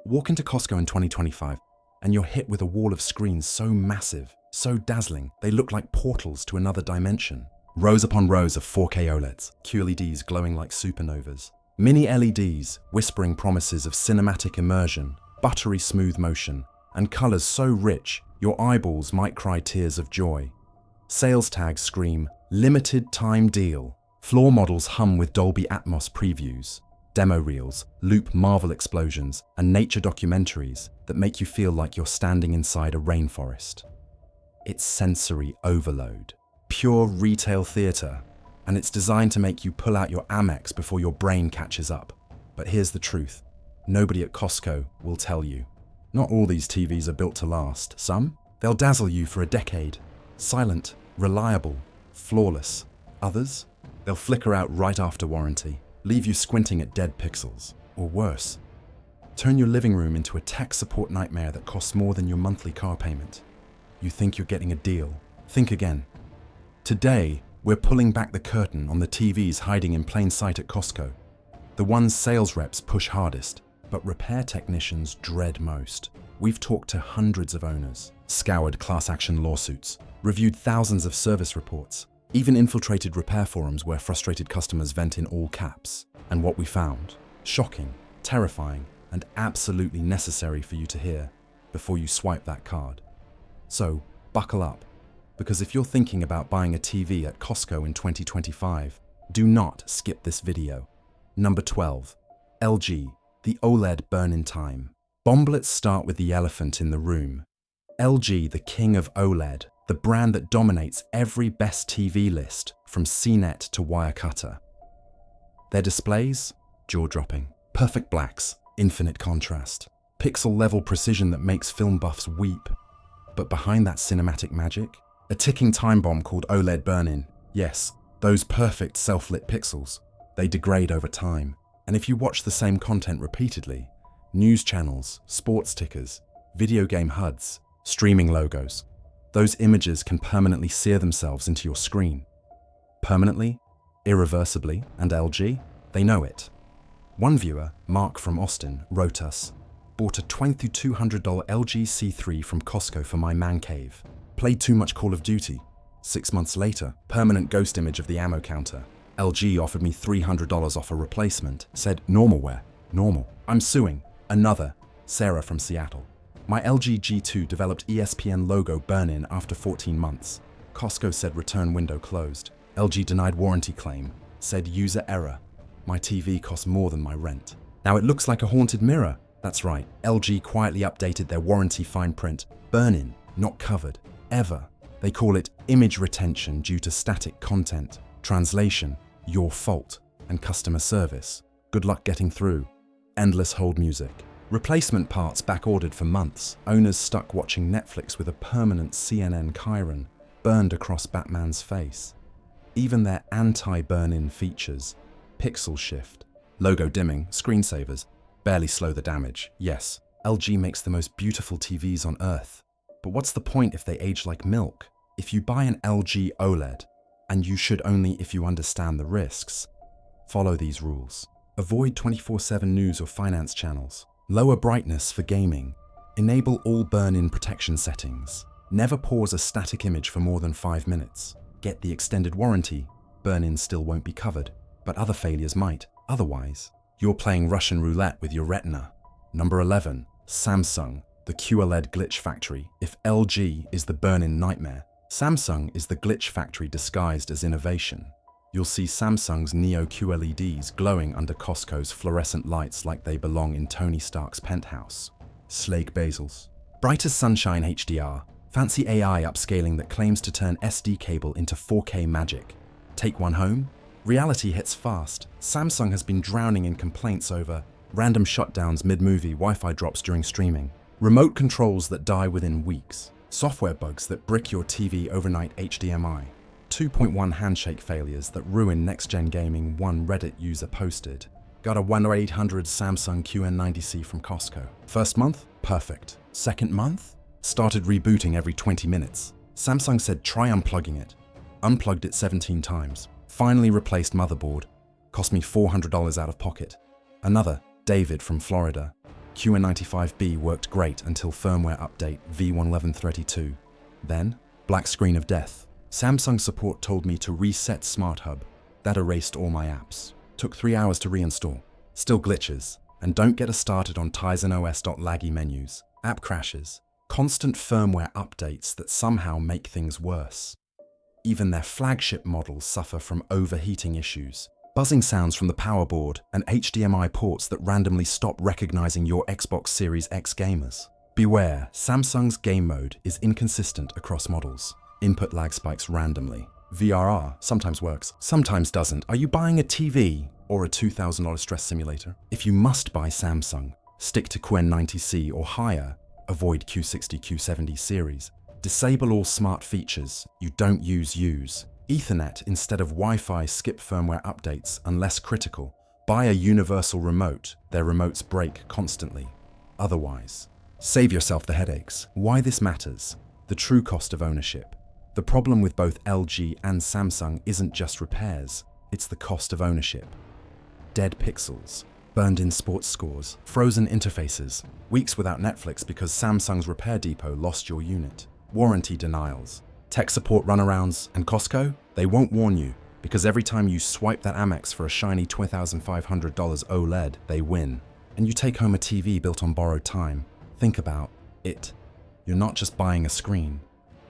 Walk into Costco in 2025, and you're hit with a wall of screens so massive, so dazzling, they look like portals to another dimension. Rows upon rows of 4K OLEDs, QLEDs glowing like supernovas. Mini LEDs whispering promises of cinematic immersion, buttery smooth motion, and colors so rich your eyeballs might cry tears of joy. Sales tags scream, limited time deal. Floor models hum with Dolby Atmos previews. Demo reels loop Marvel explosions and nature documentaries that make you feel like you're standing inside a rainforest. It's sensory overload, pure retail theater, and it's designed to make you pull out your Amex before your brain catches up. But here's the truth. Nobody at Costco will tell you. Not all these TVs are built to last. Some, they'll dazzle you for a decade. Silent, reliable, flawless. Others, they'll flicker out right after warranty, leave you squinting at dead pixels, or worse. Turn your living room into a tech support nightmare that costs more than your monthly car payment. You think you're getting a deal. Think again. Today, we're pulling back the curtain on the TVs hiding in plain sight at Costco. The ones sales reps push hardest, but repair technicians dread most. We've talked to hundreds of owners, scoured class action lawsuits, reviewed thousands of service reports, even infiltrated repair forums where frustrated customers vent in all caps. And what we found? Shocking, terrifying, and absolutely necessary for you to hear before you swipe that card. So, buckle up, because if you're thinking about buying a TV at Costco in 2025, do not skip this video. Number 12. LG, the OLED burn-in time. Let's start with the elephant in the room. LG, the king of OLED, the brand that dominates every best TV list from CNET to Wirecutter. Their displays? Jaw-dropping. Perfect blacks, infinite contrast, pixel-level precision that makes film buffs weep. But behind that cinematic magic, a ticking time bomb called OLED burn-in. Yes, those perfect self-lit pixels. They degrade over time. And if you watch the same content repeatedly, news channels, sports tickers, video game HUDs, streaming logos, those images can permanently sear themselves into your screen. Permanently, irreversibly, and LG, they know it. One viewer, Mark from Austin, wrote us, "Bought a $2,200 LG C3 from Costco for my man cave. Played too much Call of Duty. 6 months later, permanent ghost image of the ammo counter. LG offered me $300 off a replacement. Said, normal wear. Normal. I'm suing." Another, Sarah from Seattle. "My LG G2 developed ESPN logo burn-in after 14 months. Costco said return window closed. LG denied warranty claim. Said user error. My TV cost more than my rent. Now it looks like a haunted mirror." That's right, LG quietly updated their warranty fine print. Burn-in, not covered. Ever. They call it image retention due to static content. Translation, your fault. And customer service, good luck getting through. Endless hold music. Replacement parts back-ordered for months. Owners stuck watching Netflix with a permanent CNN Chiron burned across Batman's face. Even their anti-burn-in features, pixel shift, logo dimming, screensavers, barely slow the damage. Yes, LG makes the most beautiful TVs on earth. But what's the point if they age like milk? If you buy an LG OLED, and you should only if you understand the risks, follow these rules. Avoid 24/7 news or finance channels. Lower brightness for gaming. Enable all burn-in protection settings. Never pause a static image for more than 5 minutes. Get the extended warranty. Burn-in still won't be covered, but other failures might. Otherwise, you're playing Russian roulette with your retina. Number 11. Samsung, the QLED glitch factory. If LG is the burn-in nightmare, Samsung is the glitch factory disguised as innovation. You'll see Samsung's Neo QLEDs glowing under Costco's fluorescent lights like they belong in Tony Stark's penthouse. Slake bezels. Bright as sunshine HDR. Fancy AI upscaling that claims to turn SD cable into 4K magic. Take one home? Reality hits fast. Samsung has been drowning in complaints over random shutdowns mid-movie, Wi-Fi drops during streaming, remote controls that die within weeks, software bugs that brick your TV overnight HDMI, 2.1 handshake failures that ruin next-gen gaming, one Reddit user posted. Got a 1-800 Samsung QN90C from Costco. First month? Perfect. Second month? Started rebooting every 20 minutes. Samsung said try unplugging it. Unplugged it 17 times. Finally replaced motherboard. Cost me $400 out of pocket. Another, David from Florida. QN95B worked great until firmware update V11132. Then, black screen of death. Samsung support told me to reset Smart Hub. That erased all my apps. Took 3 hours to reinstall. Still glitches. And don't get us started on Tizen OS.laggy menus. App crashes. Constant firmware updates that somehow make things worse. Even their flagship models suffer from overheating issues. Buzzing sounds from the power board and HDMI ports that randomly stop recognizing your Xbox Series X gamers. Beware, Samsung's game mode is inconsistent across models. Input lag spikes randomly. VRR sometimes works, sometimes doesn't. Are you buying a TV or a $2,000 stress simulator? If you must buy Samsung, stick to QN90C or higher, avoid Q60, Q70 series. Disable all smart features you don't use. Ethernet instead of Wi-Fi, skip firmware updates unless critical. Buy a universal remote, their remotes break constantly. Otherwise, save yourself the headaches. Why this matters? The true cost of ownership. The problem with both LG and Samsung isn't just repairs, it's the cost of ownership. Dead pixels, burned-in sports scores, frozen interfaces, weeks without Netflix because Samsung's repair depot lost your unit, warranty denials, tech support runarounds, and Costco, they won't warn you because every time you swipe that Amex for a shiny $2,500 OLED, they win. And you take home a TV built on borrowed time. Think about it. You're not just buying a screen,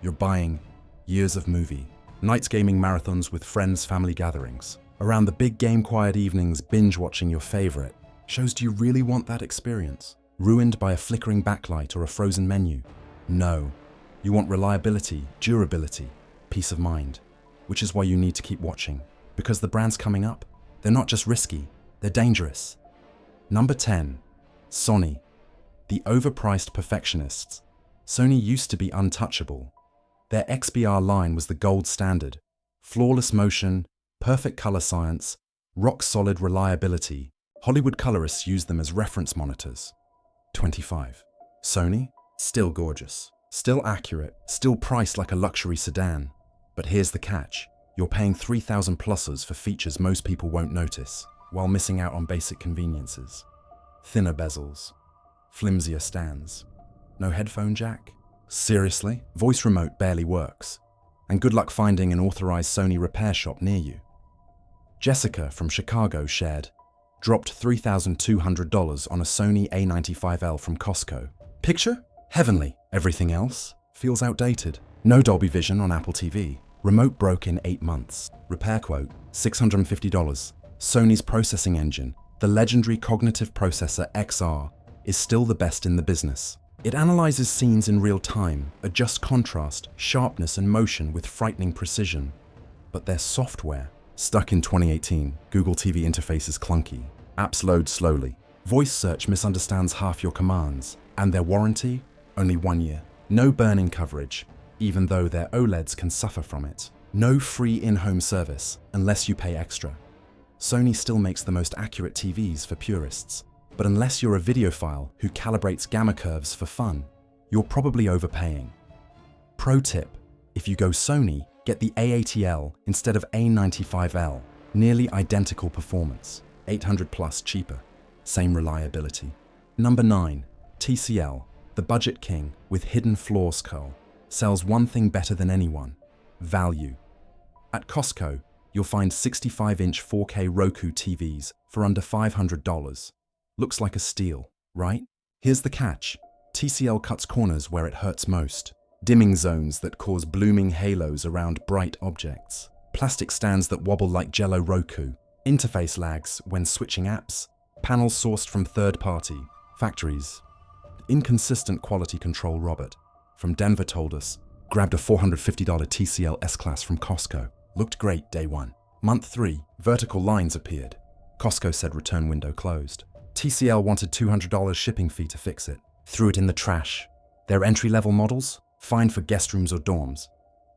you're buying years of movie, nights gaming marathons with friends, family gatherings. Around the big game quiet evenings, binge watching your favorite. Shows, do you really want that experience? Ruined by a flickering backlight or a frozen menu? No. You want reliability, durability, peace of mind. Which is why you need to keep watching. Because the brands coming up, they're not just risky, they're dangerous. Number 10. Sony. The overpriced perfectionists. Sony used to be untouchable. Their XBR line was the gold standard. Flawless motion, perfect color science, rock-solid reliability. Hollywood colorists use them as reference monitors. 25. Sony? Still gorgeous. Still accurate. Still priced like a luxury sedan. But here's the catch. You're paying 3,000 pluses for features most people won't notice, while missing out on basic conveniences. Thinner bezels. Flimsier stands. No headphone jack? Seriously? Voice remote barely works. And good luck finding an authorized Sony repair shop near you. Jessica from Chicago shared, dropped $3,200 on a Sony A95L from Costco. Picture? Heavenly. Everything else feels outdated. No Dolby Vision on Apple TV. Remote broke in 8 months. Repair quote, $650. Sony's processing engine, the legendary cognitive processor XR, is still the best in the business. It analyzes scenes in real time, adjusts contrast, sharpness, and motion with frightening precision. But their software, stuck in 2018, Google TV interface is clunky. Apps load slowly. Voice search misunderstands half your commands. And their warranty? Only 1 year. No burn-in coverage, even though their OLEDs can suffer from it. No free in-home service, unless you pay extra. Sony still makes the most accurate TVs for purists. But unless you're a videophile who calibrates gamma curves for fun, you're probably overpaying. Pro tip, if you go Sony, get the A80L instead of A95L. Nearly identical performance, 800 plus cheaper, same reliability. Number 9, TCL, the budget king with hidden flaws cull, sells one thing better than anyone, value. At Costco, you'll find 65-inch 4K Roku TVs for under $500. Looks like a steal, right? Here's the catch. TCL cuts corners where it hurts most. Dimming zones that cause blooming halos around bright objects. Plastic stands that wobble like Jello Roku. Interface lags when switching apps. Panels sourced from third-party factories. Inconsistent quality control Robert from Denver told us, grabbed a $450 TCL S-Class from Costco. Looked great day 1. Month 3, vertical lines appeared. Costco said return window closed. TCL wanted $200 shipping fee to fix it. Threw it in the trash. Their entry-level models? Fine for guest rooms or dorms.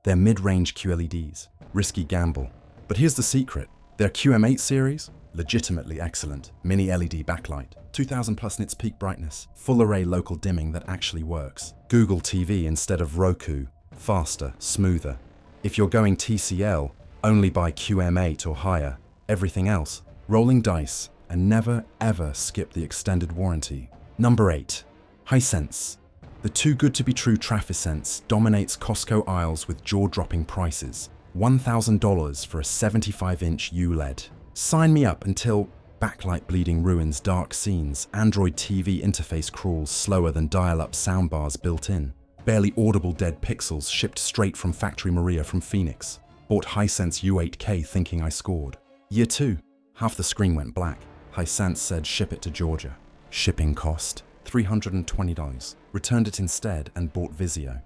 Their mid-range QLEDs? Risky gamble. But here's the secret. Their QM8 series? Legitimately excellent. Mini LED backlight. 2000 plus nits peak brightness. Full array local dimming that actually works. Google TV instead of Roku. Faster, smoother. If you're going TCL, only buy QM8 or higher. Everything else, rolling dice. And never, ever skip the extended warranty. Number 8. Hisense. The too good to be true Trafisense dominates Costco aisles with jaw-dropping prices. $1,000 for a 75-inch OLED. Sign me up until backlight bleeding ruins dark scenes, Android TV interface crawls slower than dial-up soundbars built in. Barely audible dead pixels shipped straight from Factory Maria from Phoenix. Bought Hisense U8K thinking I scored. Year 2. Half the screen went black. Hisense said ship it to Georgia. Shipping cost $320. Returned it instead and bought Vizio.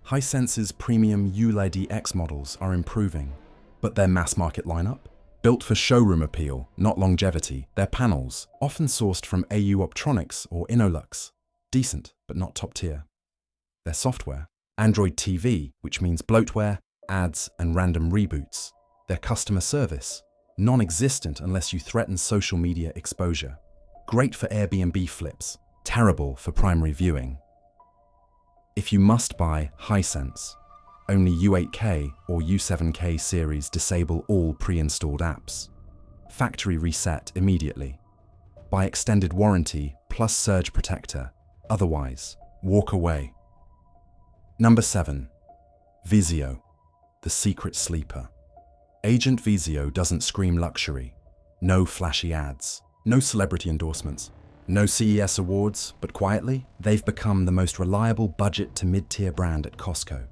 Hisense's premium OLED X models are improving, but their mass market lineup? Built for showroom appeal, not longevity, their panels, often sourced from AU Optronics or Innolux. Decent, but not top tier. Their software? Android TV, which means bloatware, ads, and random reboots. Their customer service? Non-existent unless you threaten social media exposure. Great for Airbnb flips, terrible for primary viewing. If you must buy Hisense, only U8K or U7K series disable all pre-installed apps. Factory reset immediately. Buy extended warranty plus surge protector. Otherwise, walk away. Number 7. Vizio, the secret sleeper. Agent Vizio doesn't scream luxury. No flashy ads. No celebrity endorsements. No CES awards, but quietly, they've become the most reliable budget to mid-tier brand at Costco.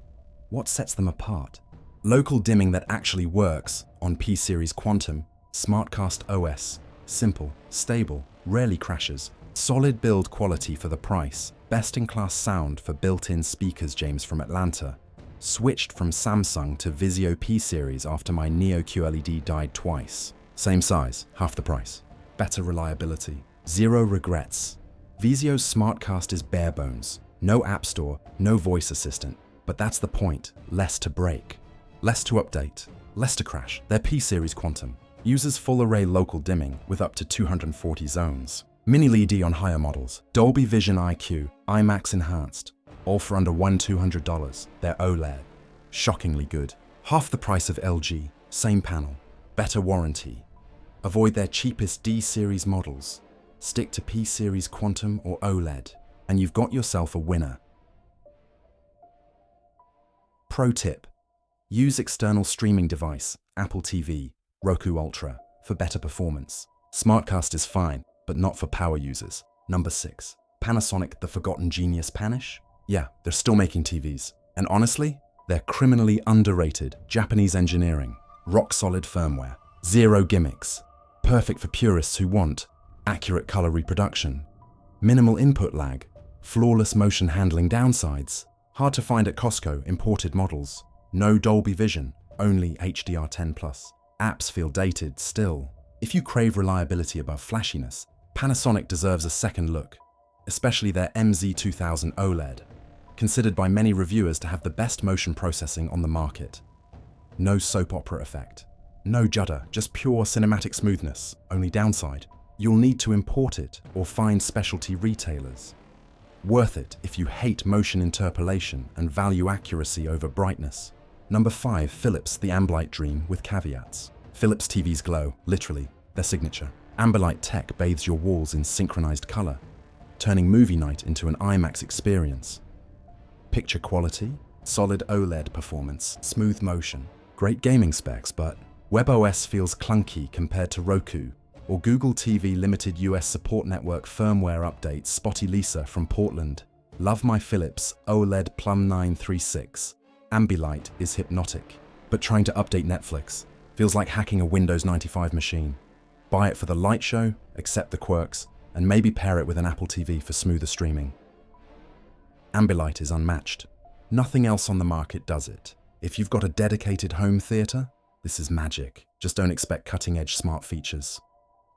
What sets them apart? Local dimming that actually works on P-Series Quantum, SmartCast OS. Simple, stable, rarely crashes. Solid build quality for the price. Best-in-class sound for built-in speakers. James from Atlanta. Switched from Samsung to Vizio P-Series after my Neo QLED died twice. Same size, half the price. Better reliability. Zero regrets. Vizio's SmartCast is bare bones. No app store, no voice assistant. But that's the point. Less to break. Less to update. Less to crash. Their P-Series Quantum uses full array local dimming with up to 240 zones. Mini LED on higher models. Dolby Vision IQ, IMAX enhanced. All for under $1,200. They're OLED. Shockingly good. Half the price of LG. Same panel. Better warranty. Avoid their cheapest D-Series models. Stick to P-Series Quantum or OLED, and you've got yourself a winner. Pro tip: use external streaming device, Apple TV, Roku Ultra, for better performance. SmartCast is fine, but not for power users. Number 6. Panasonic, the forgotten genius Panish? Yeah, they're still making TVs. And honestly, they're criminally underrated Japanese engineering, rock-solid firmware, zero gimmicks. Perfect for purists who want accurate color reproduction, minimal input lag, flawless motion handling. Downsides: hard to find at Costco imported models, no Dolby Vision, only HDR10+. Apps feel dated still. If you crave reliability above flashiness, Panasonic deserves a second look, especially their MZ2000 OLED, considered by many reviewers to have the best motion processing on the market. No soap opera effect. No judder, just pure cinematic smoothness. Only downside: you'll need to import it or find specialty retailers. Worth it if you hate motion interpolation and value accuracy over brightness. Number 5. Philips, the ambilight dream with caveats. Philips TVs glow, literally, their signature. Ambilight tech bathes your walls in synchronized color, turning movie night into an IMAX experience. Picture quality, solid OLED performance, smooth motion, great gaming specs, but WebOS feels clunky compared to Roku, or Google TV limited US support network firmware updates. Spotty Lisa from Portland. Love my Philips OLED Plum 936. Ambilight is hypnotic, but trying to update Netflix feels like hacking a Windows 95 machine. Buy it for the light show, accept the quirks, and maybe pair it with an Apple TV for smoother streaming. Ambilight is unmatched. Nothing else on the market does it. If you've got a dedicated home theater, this is magic. Just don't expect cutting-edge smart features.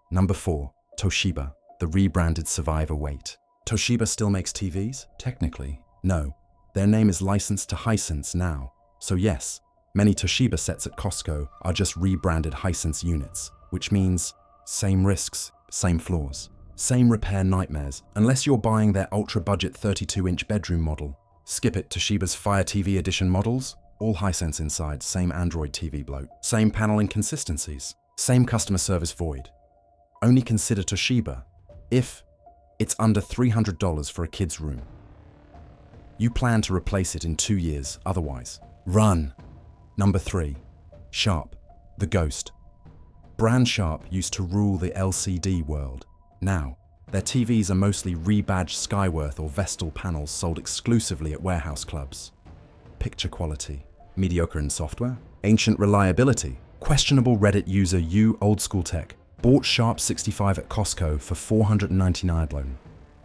Number 4. Toshiba, the rebranded Survivor Wait. Toshiba still makes TVs? Technically, no. Their name is licensed to Hisense now. So yes, many Toshiba sets at Costco are just rebranded Hisense units, which means same risks, same flaws, same repair nightmares, unless you're buying their ultra-budget 32-inch bedroom model. Skip it. Toshiba's Fire TV Edition models? All Hisense inside, same Android TV bloat, same panel inconsistencies, same customer service void. Only consider Toshiba if It's under $300 for a kid's room. You plan to replace it in 2 years, otherwise. Run! Number 3. Sharp, the ghost. Brand Sharp used to rule the LCD world. Now, their TVs are mostly rebadged Skyworth or Vestal panels sold exclusively at warehouse clubs. Picture quality, mediocre in software, ancient reliability, questionable Reddit user old school tech, bought Sharp 65 at Costco for $499.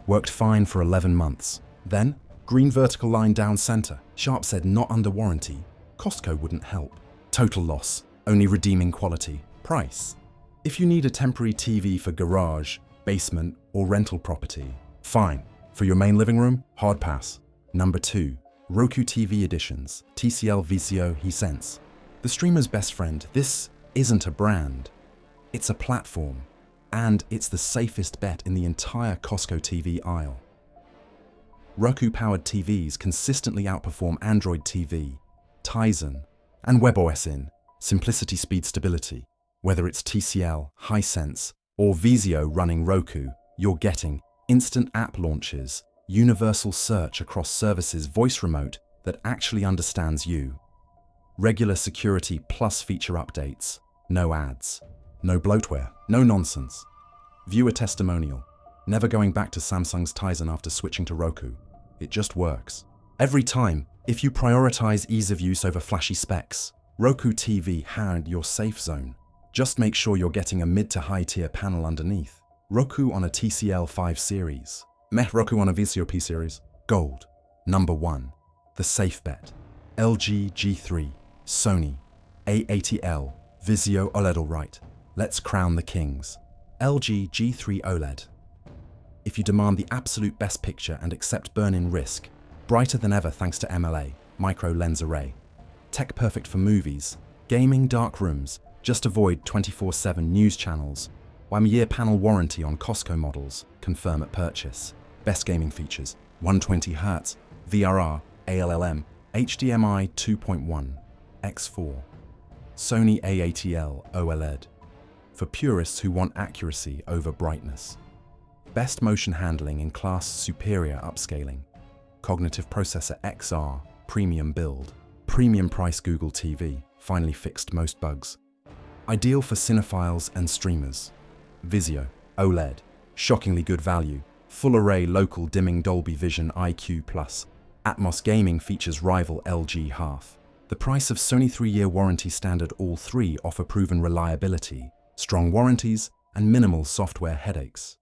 Worked fine for 11 months. Then, green vertical line down center. Sharp said not under warranty. Costco wouldn't help. Total loss, only redeeming quality. Price. If you need a temporary TV for garage, basement, or rental property, fine. For your main living room, hard pass. Number 2. Roku TV editions, TCL, Vizio, Hisense. The streamer's best friend. This isn't a brand. It's a platform. And it's the safest bet in the entire Costco TV aisle. Roku-powered TVs consistently outperform Android TV, Tizen, and WebOS in simplicity, speed, stability. Whether it's TCL, Hisense, or Vizio running Roku, you're getting instant app launches, universal search across services, voice remote that actually understands you, regular security plus feature updates, no ads, no bloatware, no nonsense. Viewer testimonial, never going back to Samsung's Tizen after switching to Roku. It just works. Every time, if you prioritize ease of use over flashy specs, Roku TV had your safe zone. Just make sure you're getting a mid to high tier panel underneath. Roku on a TCL 5 series. Roku on a Vizio P series. Gold. Number 1. The safe bet. LG G3, Sony, A80L, Vizio OLED. All right, let's crown the kings. LG G3 OLED. If you demand the absolute best picture and accept burn-in risk, brighter than ever thanks to MLA, micro lens array. Tech perfect for movies, gaming, dark rooms. Just avoid 24/7 news channels. 1-year panel warranty on Costco models. Confirm at purchase. Best gaming features: 120Hz, VRR, ALLM, HDMI 2.1, X4. Sony A80L OLED. For purists who want accuracy over brightness. Best motion handling in class, superior upscaling. Cognitive processor XR, premium build. Premium price Google TV, finally fixed most bugs. Ideal for cinephiles and streamers. Vizio, OLED, shockingly good value. Full array local dimming Dolby Vision IQ+. Atmos gaming features rival LG half. The price of Sony 3-year warranty standard. All 3 offer proven reliability, strong warranties, and minimal software headaches.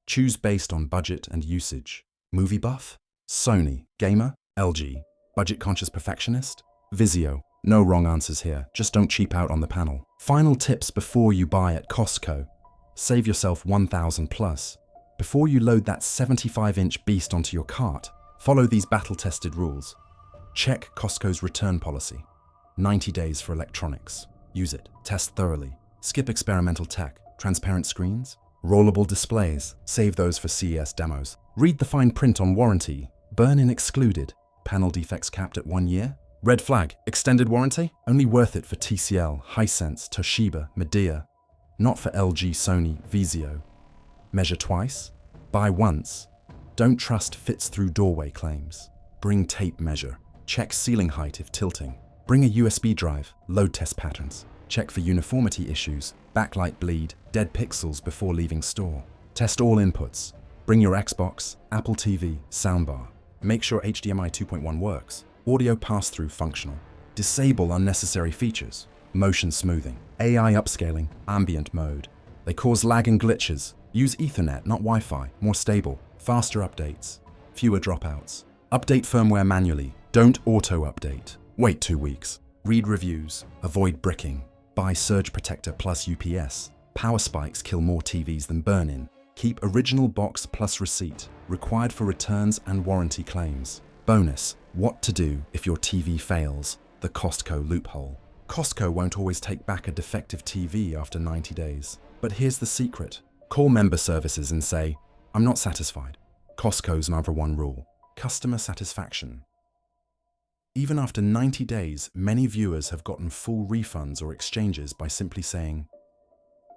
Choose based on budget and usage. Movie buff? Sony. Gamer? LG. Budget-conscious perfectionist? Vizio. No wrong answers here, just don't cheap out on the panel. Final tips before you buy at Costco. Save yourself $1,000 plus. Before you load that 75-inch beast onto your cart, follow these battle-tested rules. Check Costco's return policy. 90 days for electronics. Use it. Test thoroughly. Skip experimental tech. Transparent screens. Rollable displays. Save those for CES demos. Read the fine print on warranty. Burn-in excluded. Panel defects capped at 1 year. Red flag. Extended warranty? Only worth it for TCL, Hisense, Toshiba, Medea. Not for LG, Sony, Vizio. Measure twice. Buy once. Don't trust fits through doorway claims. Bring tape measure. Check ceiling height if tilting. Bring a USB drive. Load test patterns. Check for uniformity issues, backlight bleed, dead pixels before leaving store. Test all inputs. Bring your Xbox, Apple TV, soundbar. Make sure HDMI 2.1 works. Audio pass-through functional. Disable unnecessary features. Motion smoothing. AI upscaling. Ambient mode. They cause lag and glitches. Use Ethernet, not Wi-Fi. More stable. Faster updates. Fewer dropouts. Update firmware manually. Don't auto-update. Wait 2 weeks. Read reviews. Avoid bricking. Buy surge protector plus UPS. Power spikes kill more TVs than burn-in. Keep original box plus receipt. Required for returns and warranty claims. Bonus. What to do if your TV fails. The Costco loophole. Costco won't always take back a defective TV after 90 days. But here's the secret. Call member services and say, "I'm not satisfied." Costco's #1 rule. Customer satisfaction. Even after 90 days, many viewers have gotten full refunds or exchanges by simply saying,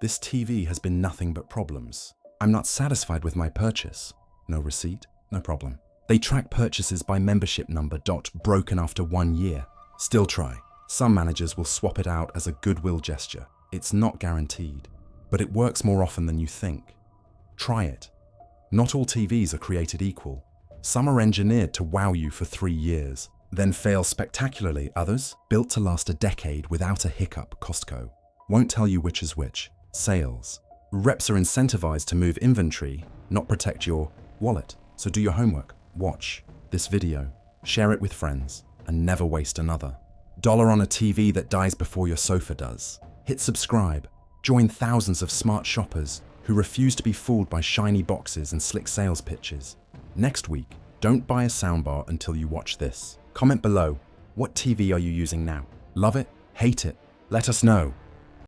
"This TV has been nothing but problems. I'm not satisfied with my purchase." No receipt? No problem. They track purchases by membership number. Broken after 1 year. Still try. Some managers will swap it out as a goodwill gesture. It's not guaranteed, but it works more often than you think. Try it. Not all TVs are created equal. Some are engineered to wow you for 3 years, then fail spectacularly. Others, built to last a decade without a hiccup. Costco won't tell you which is which. Sales. Reps are incentivized to move inventory, not protect your wallet. So do your homework. Watch this video, share it with friends, and never waste another dollar on a TV that dies before your sofa does. Hit subscribe. Join thousands of smart shoppers who refuse to be fooled by shiny boxes and slick sales pitches. Next week, don't buy a soundbar until you watch this. Comment below, what TV are you using now? Love it? Hate it? Let us know.